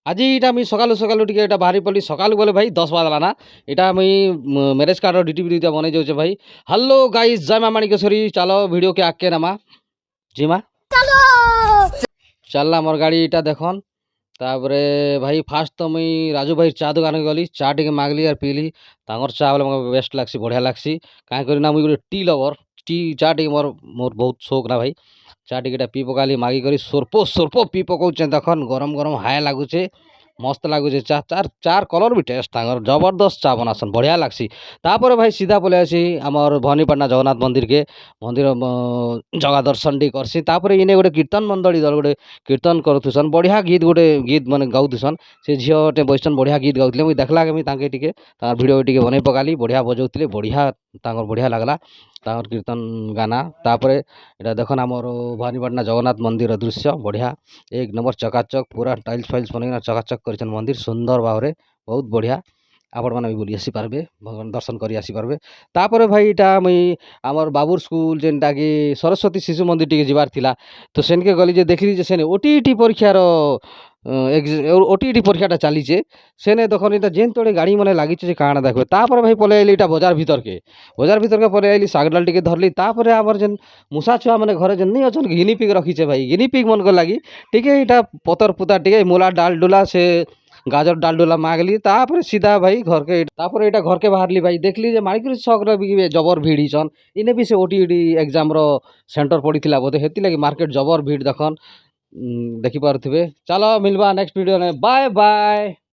আজি এটা আমি সকালু সকালু টিকে এটা বাহারি পড়লি সকালু বলে ভাই 10 বাজলা না এটা আমি ম্যারেজ কার্ডর ডিটিভিটা বনাই যাচ্ছে ভাই। হ্যালো গাইস জয় মা মানিকেশ্বরী চালো ভিডিও কে আগে নামা জি মা চাললা আমার গাড়ি এটা দেখুন। তারপরে ভাই ফার্স্ট তো মুই রাজু ভাই চা দোকানে গলি চা টিকে মাগলি আর পিলি তাঙ্কর চা বলে মতো বেস্ট লাগছি বঢ়িয়া লাগছি কাঁ করি না মুই গোটে টি লভর টি চা টিকে মোর মোর বহুত শৌক না ভাই চা টিকেটা পି পকালি মাগি କରି ସୋର୍ପ ସୋର୍ପ ପି ପକଉଛେ ଦେଖନ୍ ଗରମ ଗରମ ହାଏ ଲାଗୁଛେ ମସ୍ତ ଲାଗୁଛେ ଚା ଚାର କଲର୍ ବି ଟେଷ୍ଟ ତାଙ୍କର ଜବରଦସ୍ତ ଚା ବନାସନ୍ ବଢ଼ିଆ ଲାଗ୍ସି। ତାପରେ ଭାଇ ସିଧା ପଳେଇ ଆସି ଆମର ଭବାନୀପାଟଣା ଜଗନ୍ନାଥ ମନ୍ଦିରକେ ମନ୍ଦିର ଜଗା ଦର୍ଶନ ଟିକେ କରସି ତାପରେ ଇନେ ଗୋଟେ କୀର୍ତ୍ତନ ମଣ୍ଡଳୀ ଦଳ ଗୋଟେ କୀର୍ତ୍ତନ କରୁଥିସନ୍ ବଢ଼ିଆ ଗୀତ ଗୋଟେ ଗୀତ ମାନେ ଗାଉଥିସନ୍ ସେ ଝିଅ ଗୋଟେ ବସିଛନ୍ ବଢ଼ିଆ ଗୀତ ଗାଉଥିଲେ ମୁଇଁ ଦେଖିଲାକେ ମୁଇଁ ତାଙ୍କେ ଟିକେ ତାଙ୍କର ଭିଡ଼ିଓ ଟିକେ ବନେଇ ପକାଲି ବଢ଼ିଆ ବଜଉଥିଲେ ବଢ଼ିଆ ତାଙ୍କର ବଢ଼ିଆ ଲାଗଲା ତାଙ୍କର କୀର୍ତ୍ତନ ଗାନା। ତାପରେ এটা দেখুন আমার ভবানীপাটনা জগন্নাথ মন্দির দৃশ্য বঢ়িয়া এক নম্বর চকাচক পুরা টাইলস ফাইলস বনাইনা চকাচক করেছেন মন্দির সুন্দর ভাবে বহুত বঢ়িয়া আপন মানে বি বুলি আসি পারবে ভগবান দর্শন করি আসি পারবে। তারপরে ভাই এটা মুই আমার বাবুর স্কুল যেটা কি সরস্বতী শিশু মন্দির টিকে যাবার লা তো সেনকে গলি যে দেখলি যে সেনে ওটিইটি পরীক্ষার ওটিইটি পরীক্ষাটা চালিছে সেনে তখন এটা যেন তোড়ে গাড়ি মানে লাগিছে যে কাଣା দেখবে তারপরে ভাই পলে আইলি এটা বজার ভিতরকে পলে আইলি শাগডাল টিকে ধরলি তারপরে আমার যেন মূষা ছুয়া মানে ঘরে যেন নি অছন গিনিপিগ রখিছে ভাই গিনিপিগ মনকে লাগি টিকে এটা পতর পুতা টিকে মূলা ডাল ডুলা সে গাজর ডাল ডুলা মাগলি তারপরে সিধা ভাই ঘরকে তারপরে এটা ঘরকে বাহারলি ভাই দেখলি যে মানিকরি ছকরে বি জবর ভিড় হিছন ইনে বি সে ওটিইটি এক্সামর সেন্টর পড়িଥିଲା ବୋଧେ ହେତି ଲାଗି ମାର୍କେଟ ଜବର ଭିଡ଼ ଦେଖନ୍ ଦେଖିପାରୁଥିବେ ଚାଲ ମିଲବା ନେକ୍ସଟ ଭିଡ଼ିଓ ବାଏ ବାଏ।